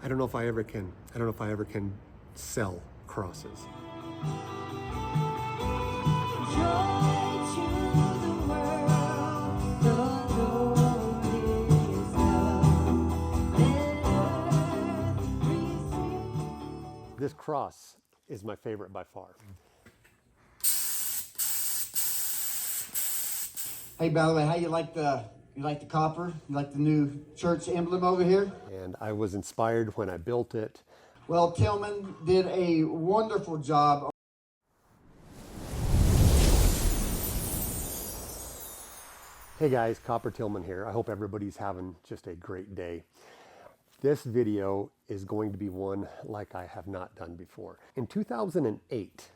I don't know if I ever can. I don't know if I ever can sell crosses. This cross is my favorite by far. Hey, by the way, how you like the copper? You like the new church emblem over here? And I was inspired when I built it. Well, Tillman did a wonderful job. Hey guys, Copper Tillman here. I hope everybody's having just a great day. This video is going to be one like I have not done before. In 2008,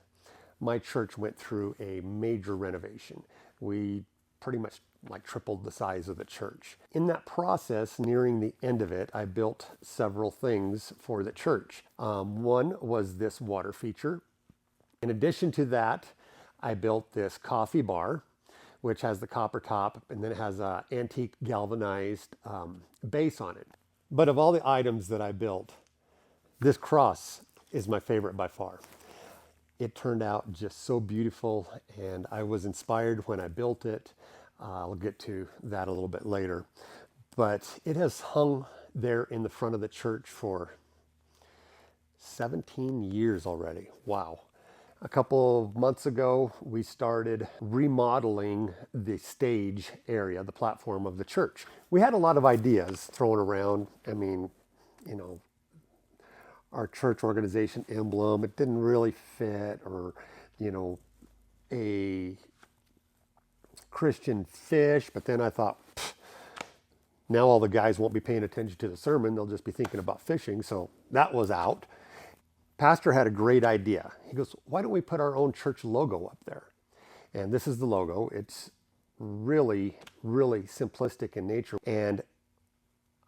my church went through a major renovation. We pretty much like tripled the size of the church. In that process, nearing the end of it, I built several things for the church. One was this water feature. In addition to that, I built this coffee bar, which has the copper top, and then it has an antique galvanized base on it. But of all the items that I built, this cross is my favorite by far. It turned out just so beautiful, and I was inspired when I built it. I'll get to that a little bit later. But it has hung there in the front of the church for 17 years already. Wow. A couple of months ago, we started remodeling the stage area, the platform of the church. We had a lot of ideas thrown around. I mean, you know, our church organization emblem, it didn't really fit, or, you know, a Christian fish. But then I thought, now all the guys won't be paying attention to the sermon. They'll just be thinking about fishing. So that was out. Pastor had a great idea. He goes, why don't we put our own church logo up there? And this is the logo. It's really, really simplistic in nature. And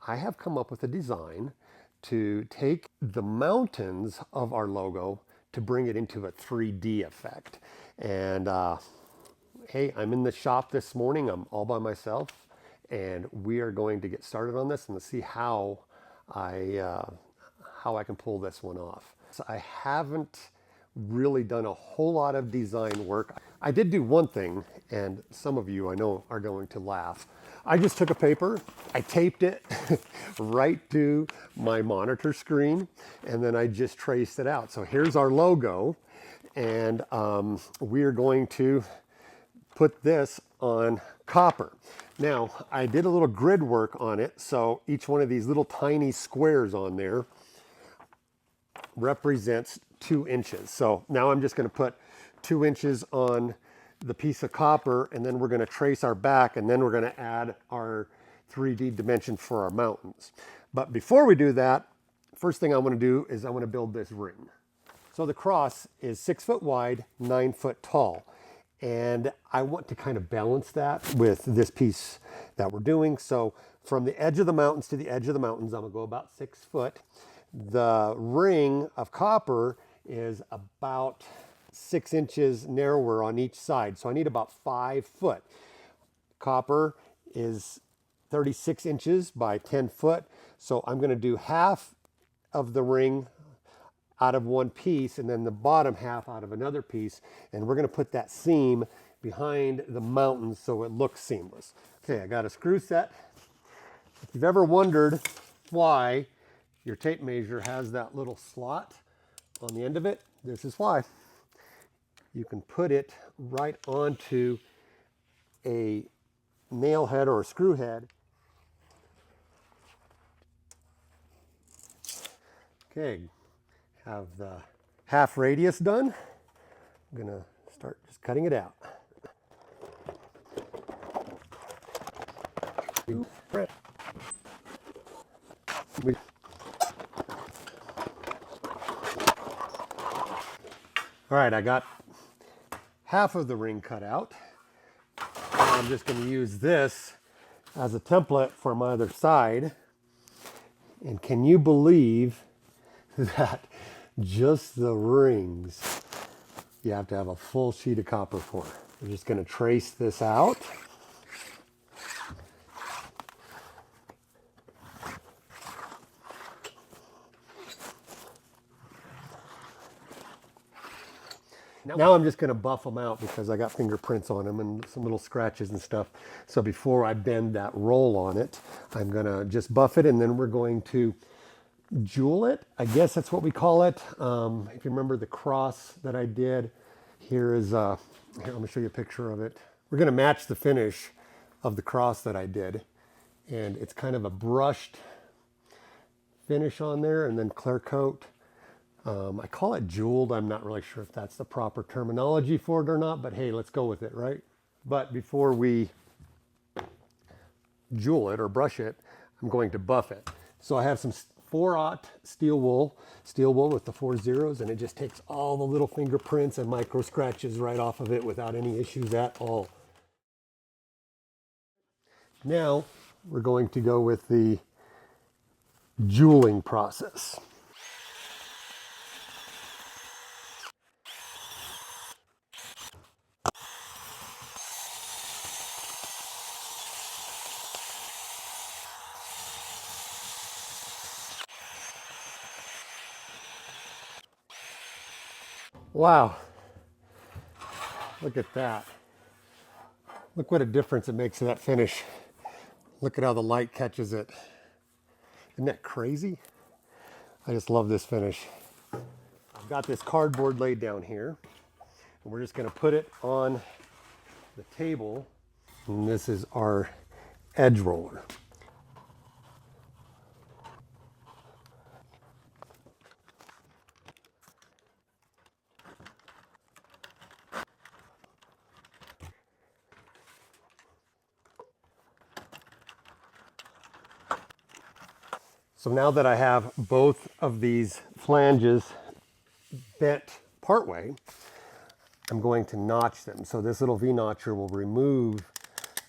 I have come up with a design to take the mountains of our logo to bring it into a 3D effect. And hey, I'm in the shop this morning. I'm all by myself. And we are going to get started on this and see how I can pull this one off. So I haven't really done a whole lot of design work. I did do one thing, and some of you I know are going to laugh. I just took a paper, I taped it right to my monitor screen, and then I just traced it out. So here's our logo, and we're going to put this on copper. Now, I did a little grid work on it, so each one of these little tiny squares on there represents 2 inches. So now I'm just going to put 2 inches on the piece of copper, and then we're going to trace our back, and then we're going to add our 3D dimension for our mountains. But before we do that, first thing I want to do is I want to build this ring. So the cross is 6 foot wide, 9 foot tall. And I want to kind of balance that with this piece that we're doing. So from the edge of the mountains to the edge of the mountains, I'm going to go about 6 foot. The ring of copper is about 6 inches narrower on each side. So I need about 5 foot. Copper is 36 inches by 10 foot. So I'm going to do half of the ring out of one piece and then the bottom half out of another piece. And we're going to put that seam behind the mountains so it looks seamless. Okay, I got a screw set. If you've ever wondered why your tape measure has that little slot on the end of it, this is why. You can put it right onto a nail head or a screw head. Okay, have the half radius done. I'm gonna start just cutting it out. All right, I got half of the ring cut out. I'm just going to use this as a template for my other side. And can you believe that just the rings you have to have a full sheet of copper for? I'm just going to trace this out. Now I'm just going to buff them out because I got fingerprints on them and some little scratches and stuff. So before I bend that roll on it, I'm going to just buff it, and then we're going to jewel it. I guess that's what we call it. If you remember the cross that I did, here is, here, let me show you a picture of it. We're going to match the finish of the cross that I did. And it's kind of a brushed finish on there and then clear coat. I call it jeweled. I'm not really sure if that's the proper terminology for it or not, but hey, let's go with it, right? But before we jewel it or brush it, I'm going to buff it. So I have some 4/0 steel wool with the 4 zeros, and it just takes all the little fingerprints and micro scratches right off of it without any issues at all. Now we're going to go with the jeweling process. Wow, look at that. Look what a difference it makes to that finish. Look at how the light catches it. Isn't that crazy? I just love this finish. I've got this cardboard laid down here, and we're just going to put it on the table. And this is our edge roller. So now that I have both of these flanges bent partway, I'm going to notch them. So this little V-notcher will remove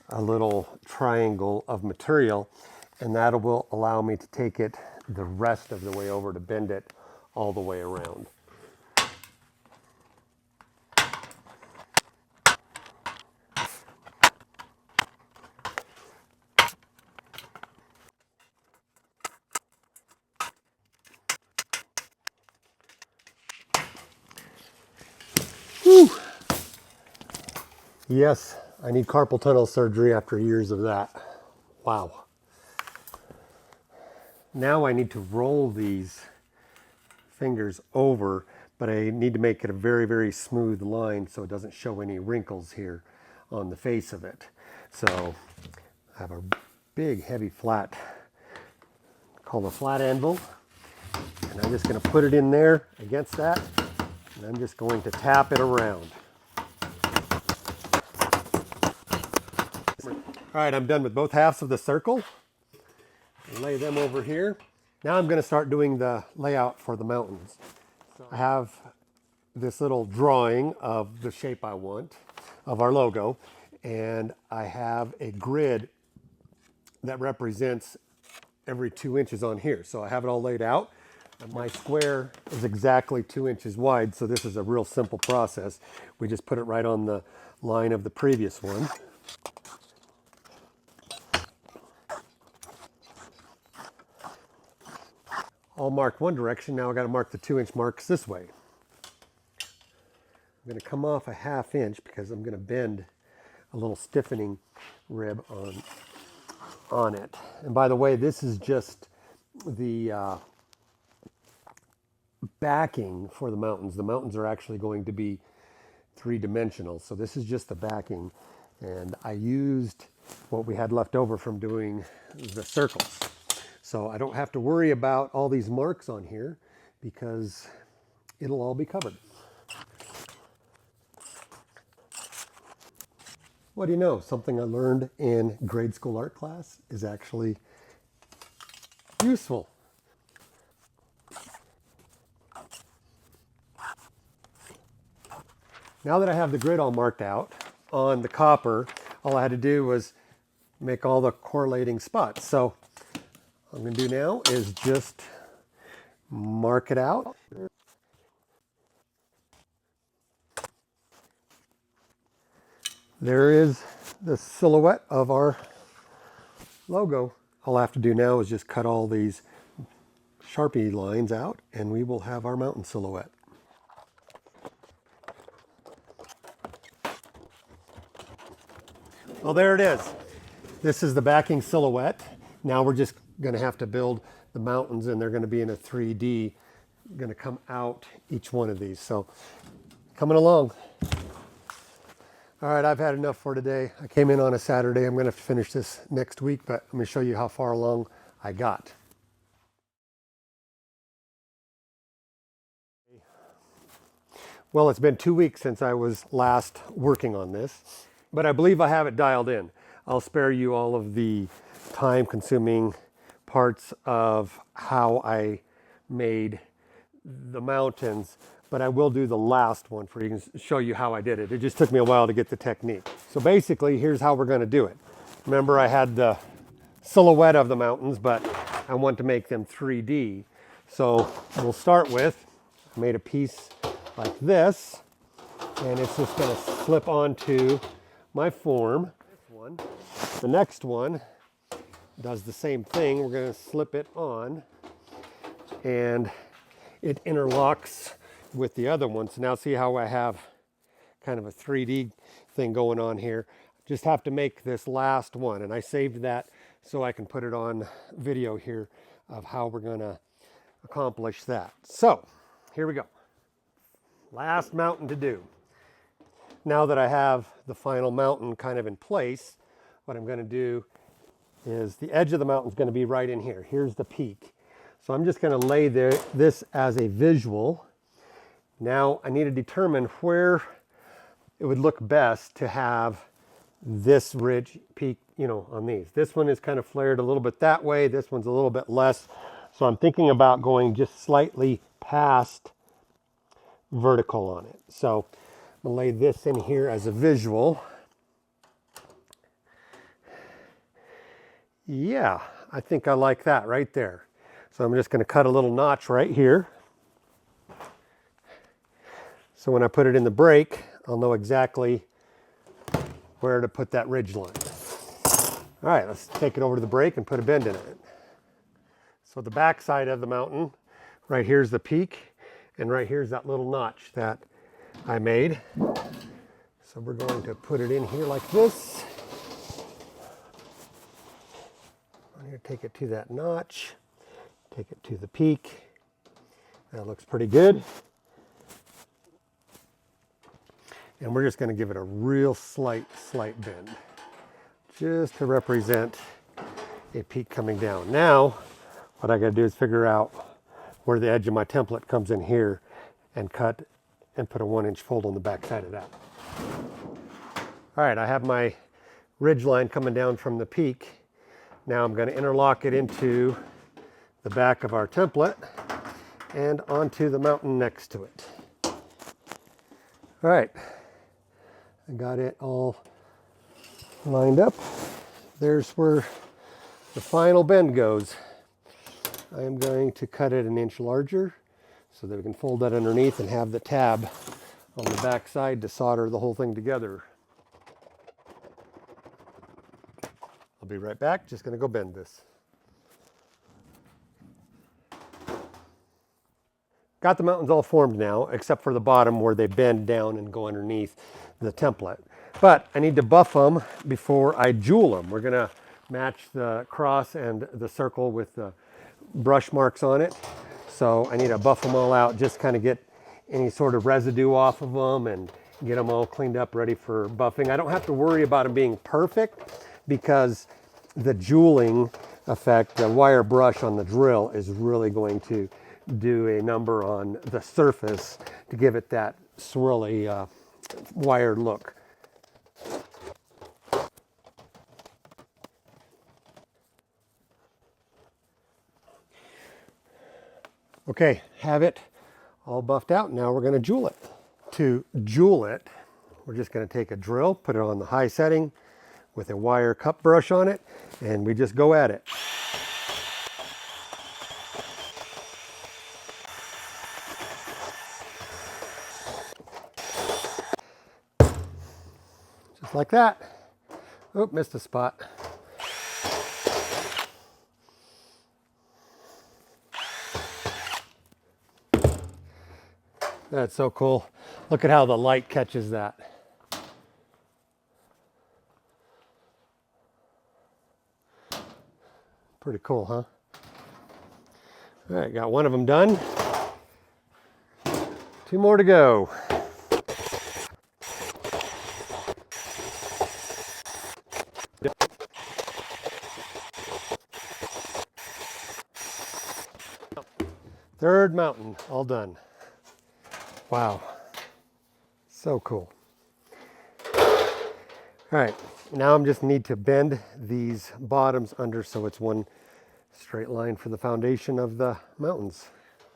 a little triangle of material, and that will allow me to take it the rest of the way over to bend it all the way around. Whew. Yes, I need carpal tunnel surgery after years of that. Wow. Now I need to roll these fingers over, but I need to make it a very, very smooth line so it doesn't show any wrinkles here on the face of it. So I have a big, heavy flat called a flat anvil, and I'm just going to put it in there against that, and I'm just going to tap it around. All right, I'm done with both halves of the circle. Lay them over here. Now I'm going to start doing the layout for the mountains. So I have this little drawing of the shape I want of our logo, and I have a grid that represents every 2 inches on here. So I have it all laid out. And my square is exactly 2 inches wide, so this is a real simple process. We just put it right on the line of the previous one. All marked one direction. Now I got to mark the 2-inch marks this way. I'm going to come off a 1/2 inch because I'm going to bend a little stiffening rib on it. And by the way, this is just the backing for the mountains. The mountains are actually going to be 3-dimensional. So this is just the backing. And I used what we had left over from doing the circles. So I don't have to worry about all these marks on here because it'll all be covered. What do you know? Something I learned in grade school art class is actually useful. Now that I have the grid all marked out on the copper, all I had to do was make all the correlating spots. So what I'm going to do now is just mark it out. There is the silhouette of our logo. All I have to do now is just cut all these Sharpie lines out, and we will have our mountain silhouette. Well, there it is. This is the backing silhouette. Now we're just going to have to build the mountains, and they're going to be in a 3D, going to come out each one of these. So coming along. All right, I've had enough for today. I came in on a Saturday. I'm going to finish this next week, but I'm going to show you how far along I got. Well, it's been 2 weeks since I was last working on this, but I believe I have it dialed in. I'll spare you all of the time-consuming parts of how I made the mountains, but I will do the last one for you and show you how I did it. It just took me a while to get the technique. So basically, here's how we're going to do it. Remember, I had the silhouette of the mountains, but I want to make them 3D. So we'll start with, I made a piece like this, and it's just going to slip onto my form. The next one does the same thing. We're going to slip it on, and it interlocks with the other one. So now see how I have kind of a 3D thing going on here. Just have to make this last one, and I saved that so I can put it on video here of how we're going to accomplish that. So here we go. Last mountain to do. Now that I have the final mountain kind of in place, what I'm going to do is the edge of the mountain is going to be right in here. Here's the peak. So I'm just going to lay this as a visual. Now I need to determine where it would look best to have this ridge peak, on these. This one is kind of flared a little bit that way. This one's a little bit less. So I'm thinking about going just slightly past vertical on it. So I'm going to lay this in here as a visual. Yeah, I think I like that right there. So I'm just going to cut a little notch right here. So when I put it in the brake, I'll know exactly where to put that ridge line. All right, let's take it over to the brake and put a bend in it. So the back side of the mountain, right here's the peak, and right here's that little notch that I made. So we're going to put it in here like this. I'm going to take it to that notch, take it to the peak. That looks pretty good. And we're just going to give it a real slight bend, just to represent a peak coming down. Now, what I got to do is figure out where the edge of my template comes in here and cut and put a 1-inch fold on the back side of that. All right, I have my ridge line coming down from the peak. Now I'm going to interlock it into the back of our template and onto the mountain next to it. All right, I got it all lined up. There's where the final bend goes. I am going to cut it 1 inch larger so that we can fold that underneath and have the tab on the back side to solder the whole thing together. I'll be right back, just going to go bend this. Got the mountains all formed now, except for the bottom where they bend down and go underneath the template. But I need to buff them before I jewel them. We're going to match the cross and the circle with the brush marks on it. So I need to buff them all out, just kind of get any sort of residue off of them and get them all cleaned up, ready for buffing. I don't have to worry about them being perfect because the jeweling effect, the wire brush on the drill is really going to do a number on the surface to give it that swirly wired look. Okay, have it all buffed out. Now we're going to jewel it. To jewel it, we're just going to take a drill, put it on the high setting with a wire cup brush on it, and we just go at it. Just like that. Oh, missed a spot. That's so cool. Look at how the light catches that. Pretty cool, huh? All right, got one of them done. 2 more to go. Third mountain, all done. Wow, so cool. All right, now I'm just need to bend these bottoms under so it's one straight line for the foundation of the mountains.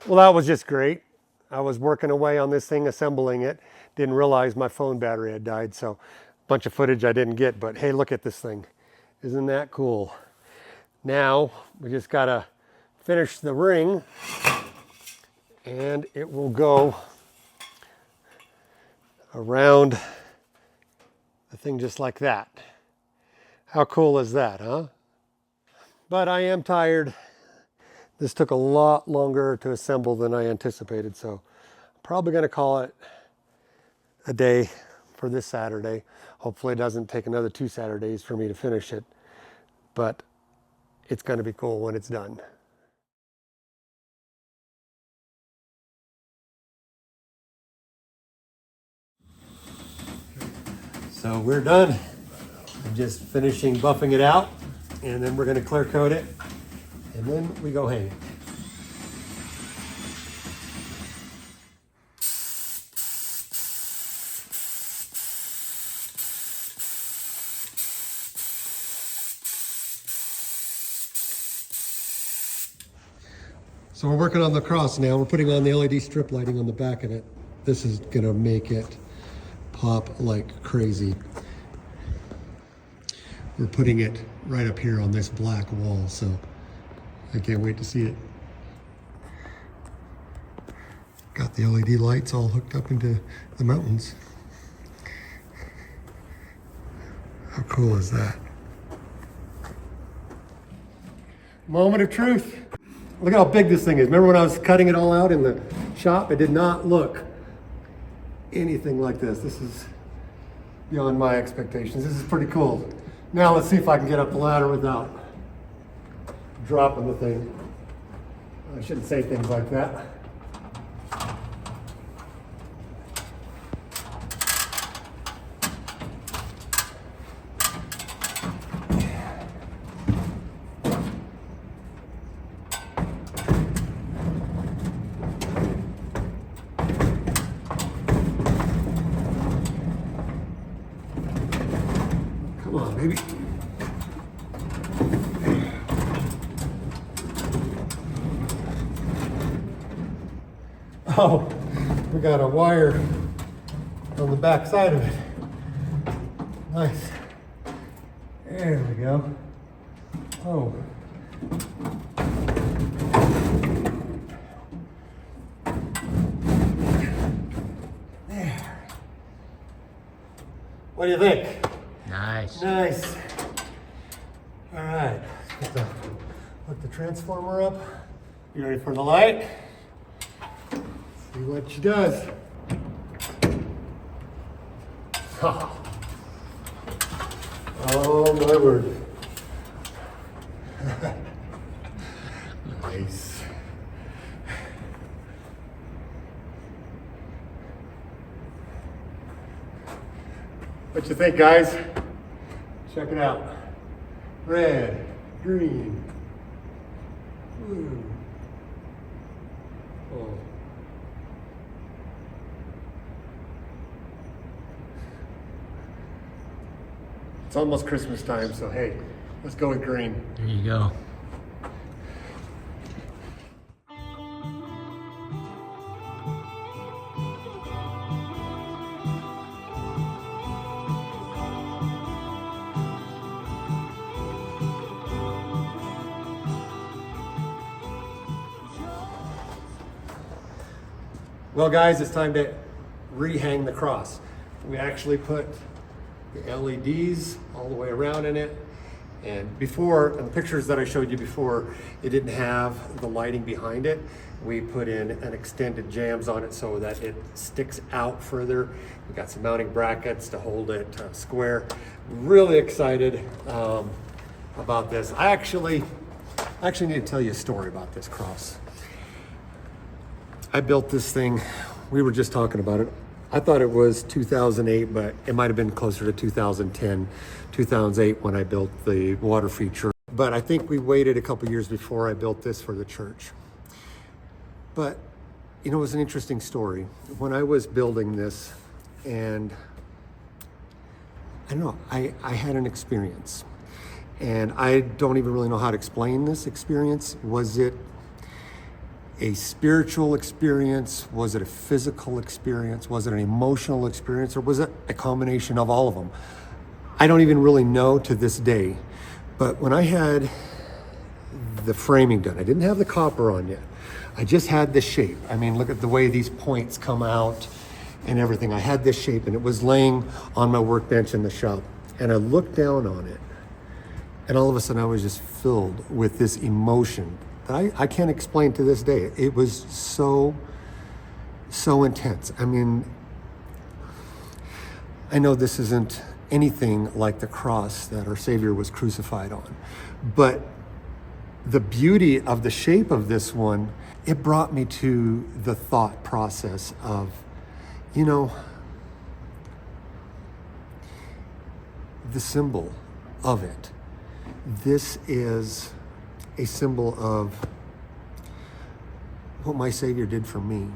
Well, that was just great. I was working away on this thing, assembling it. Didn't realize my phone battery had died, so a bunch of footage I didn't get, but hey, look at this thing. Isn't that cool? Now, we just gotta finish the ring and it will go around the thing just like that. How cool is that, huh? But I am tired. This took a lot longer to assemble than I anticipated, so I'm probably gonna call it a day for this Saturday. Hopefully it doesn't take another 2 Saturdays for me to finish it, but it's gonna be cool when it's done. So we're done. I'm just finishing buffing it out, and then we're gonna clear coat it, and then we go hang it. So we're working on the cross now. We're putting on the LED strip lighting on the back of it. This is gonna make it pop like crazy. We're putting it right up here on this black wall, so I can't wait to see it. Got the LED lights all hooked up into the mountains. How cool is that? Moment of truth. Look at how big this thing is. Remember when I was cutting it all out in the shop? It did not look anything like this. This is beyond my expectations. This is pretty cool. Now let's see if I can get up the ladder without dropping the thing. I shouldn't say things like that. Come on, baby. Oh, we got a wire on the back side of it. Nice. There we go. Oh. There. What do you think? Nice. Nice. All right, let's hook the transformer up. You ready for the light? See what she does. Oh my word. Nice. What you think, guys? Check it out. Red, green. Ooh. Oh. It's almost Christmas time, so hey, let's go with green. There you go. Well, guys, it's time to rehang the cross. We actually put the LEDs all the way around in it. And before, in the pictures that I showed you before, it didn't have the lighting behind it. We put in an extended jambs on it so that it sticks out further. We got some mounting brackets to hold it square. Really excited about this. I actually I actually need to tell you a story about this cross. I built this thing, we were just talking about it. I thought it was 2008, but it might have been closer to 2010, 2008 when I built the water feature. But I think we waited a couple years before I built this for the church. But, you know, it was an interesting story. When I was building this, and I don't know, I had an experience. And I don't even really know how to explain this experience. Was it a spiritual experience? Was it a physical experience? Was it an emotional experience? Or was it a combination of all of them? I don't even really know to this day. But when I had the framing done, I didn't have the copper on yet. I just had this shape. I mean, look at the way these points come out and everything. I had this shape and it was laying on my workbench in the shop. And I looked down on it and all of a sudden I was just filled with this emotion that I can't explain to this day. It was so intense. I mean, I know this isn't anything like the cross that our Savior was crucified on, but the beauty of the shape of this one, it brought me to the thought process of, you know, the symbol of it. This is a symbol of what my Savior did for me.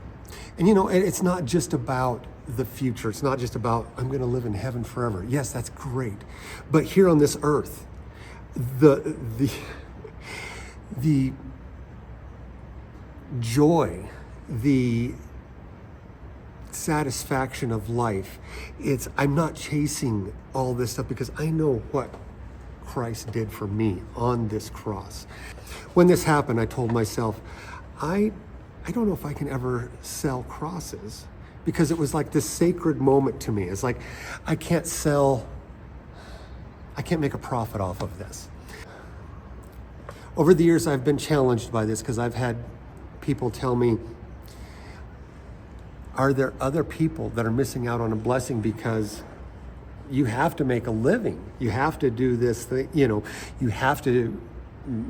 And you know, it's not just about the future. It's not just about, I'm going to live in heaven forever. Yes, that's great. But here on this earth, the joy, the satisfaction of life, I'm not chasing all this stuff because I know what Christ did for me on this cross. When this happened, I told myself, I don't know if I can ever sell crosses, because it was like this sacred moment to me. It's like, I can't make a profit off of this. Over the years, I've been challenged by this because I've had people tell me, are there other people that are missing out on a blessing because you have to make a living? You have to do this thing, you know, you have to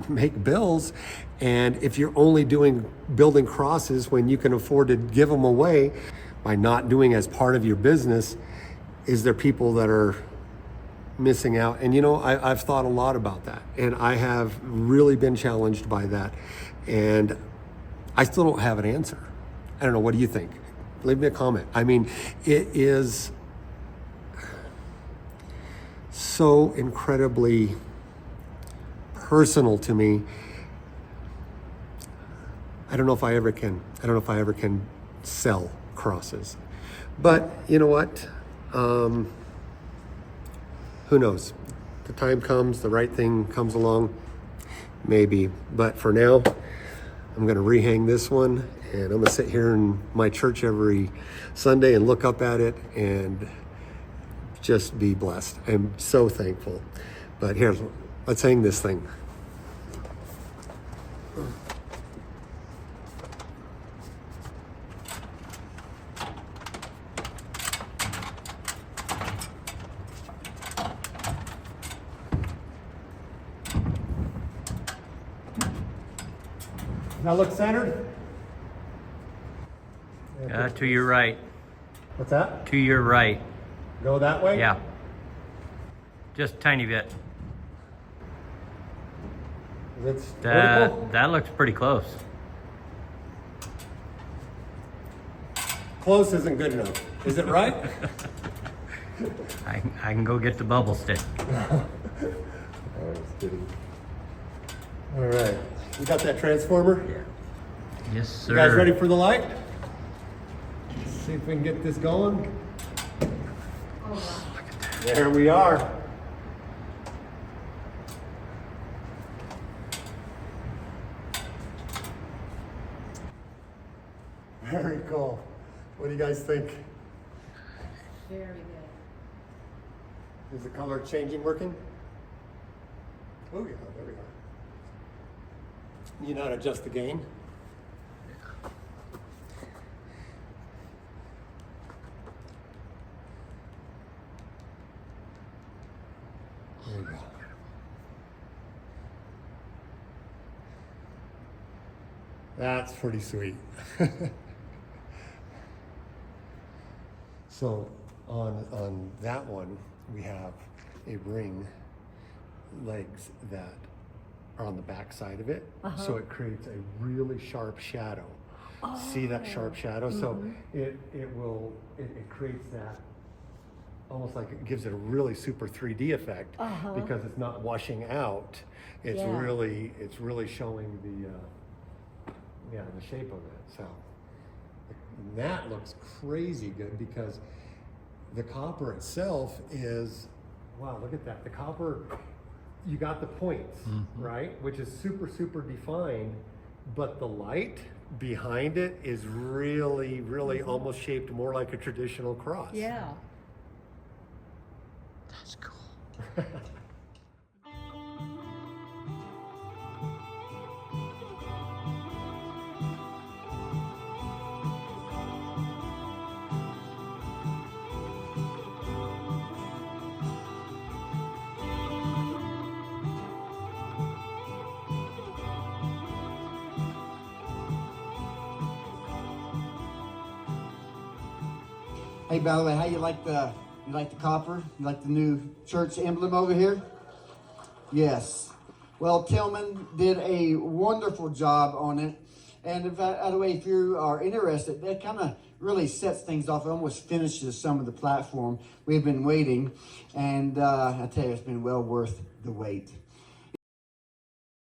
make bills. And if you're only building crosses when you can afford to give them away by not doing as part of your business, is there people that are missing out? And you know, I've thought a lot about that, and I have really been challenged by that, and I still don't have an answer. I don't know, what do you think? Leave me a comment. I mean, it is so incredibly personal to me. I don't know if I ever can sell crosses. But you know what? Who knows? The time comes, the right thing comes along, maybe. But for now, I'm gonna rehang this one, and I'm gonna sit here in my church every Sunday and look up at it and just be blessed. I'm so thankful. But let's hang this thing. Does that look centered? To your right. What's that? To your right. Go that way? Yeah. Just a tiny bit. It's vertical? That looks pretty close. Close isn't good enough. Is it right? I can go get the bubble stick. I was kidding. All right. You got that transformer? Yeah. Yes, sir. You guys ready for the light? Let's see if we can get this going. There we are. Very cool. What do you guys think? Very good. Is the color changing working? Oh yeah, there we are. You know how to adjust the gain? There you go. That's pretty sweet. So on that one, we have a ring legs that are on the back side of it. So it creates a really sharp shadow. See that sharp shadow? So it creates that, almost like it gives it a really super 3D effect because it's not washing out. It's really showing the shape of it. So that looks crazy good because the copper itself is, wow, look at that. The copper, you got the points, right? Which is super, super defined, but the light behind it is really, really almost shaped more like a traditional cross. Yeah. That's cool. Hey, by the way, how you like the copper? You like the new church emblem over here? Yes. Well, Tillman did a wonderful job on it. And by the way, if you are interested, that kind of really sets things off. It almost finishes some of the platform. We've been waiting, and I tell you, it's been well worth the wait.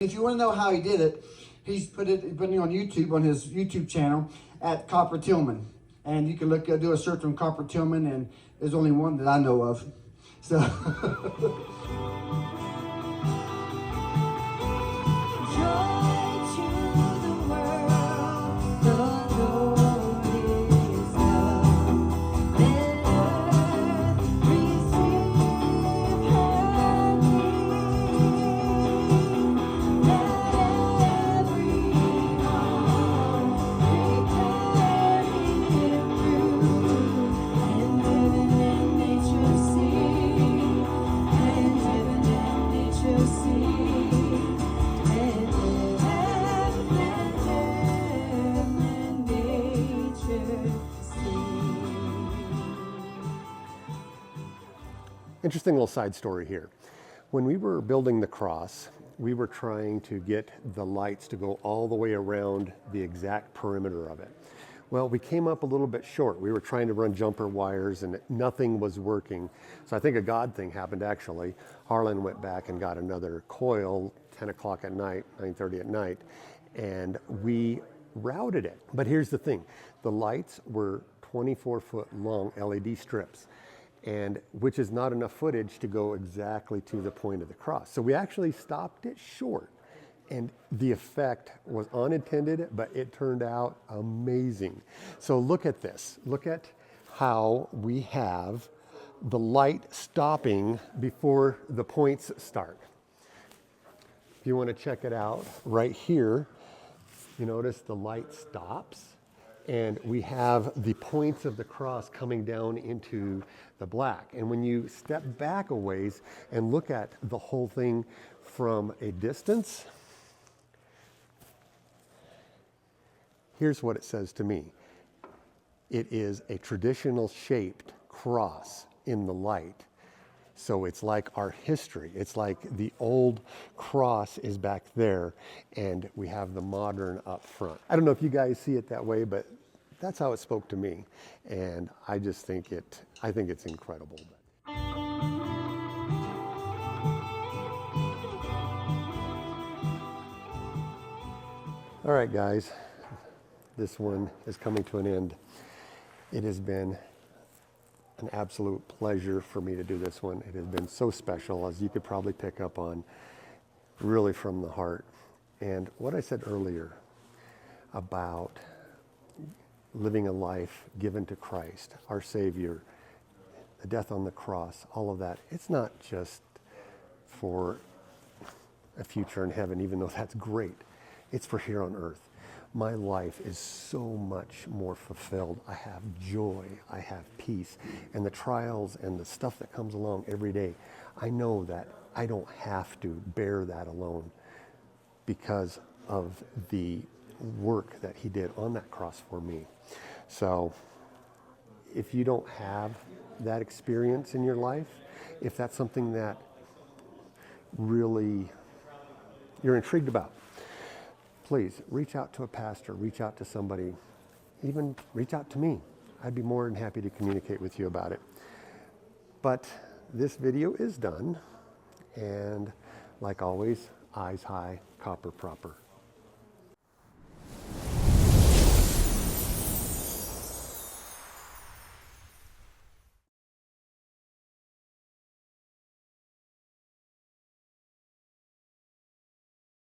If you want to know how he did it, he's putting it on YouTube, on his YouTube channel at Copper Tillman. And you can do a search on Copper Tillman, and there's only one that I know of. So. Interesting little side story here. When we were building the cross, we were trying to get the lights to go all the way around the exact perimeter of it. Well, we came up a little bit short. We were trying to run jumper wires and nothing was working. So I think a God thing happened actually. Harlan went back and got another coil, 10 o'clock at night, 9:30 at night, and we routed it. But here's the thing. The lights were 24-foot long LED strips, and which is not enough footage to go exactly to the point of the cross. So we actually stopped it short, and the effect was unintended, but it turned out amazing. So look at this. Look at how we have the light stopping before the points start. If you want to check it out, right here, you notice the light stops, and we have the points of the cross coming down into the black. And when you step back a ways and look at the whole thing from a distance, here's what it says to me. It is a traditional shaped cross in the light. So it's like our history. It's like the old cross is back there and we have the modern up front. I don't know if you guys see it that way, but that's how it spoke to me. And I just think I think it's incredible. All right, guys, this one is coming to an end. It has been an absolute pleasure for me to do this one. It has been so special, as you could probably pick up on, really from the heart. And what I said earlier about living a life given to Christ, our Savior, the death on the cross, all of that, it's not just for a future in heaven, even though that's great. It's for here on earth. My life is so much more fulfilled. I have joy, I have peace, and the trials and the stuff that comes along every day, I know that I don't have to bear that alone because of the work that he did on that cross for me. So if you don't have that experience in your life, if that's something that really you're intrigued about, please reach out to a pastor, reach out to somebody, even reach out to me. I'd be more than happy to communicate with you about it. But this video is done, and like always, eyes high, copper proper.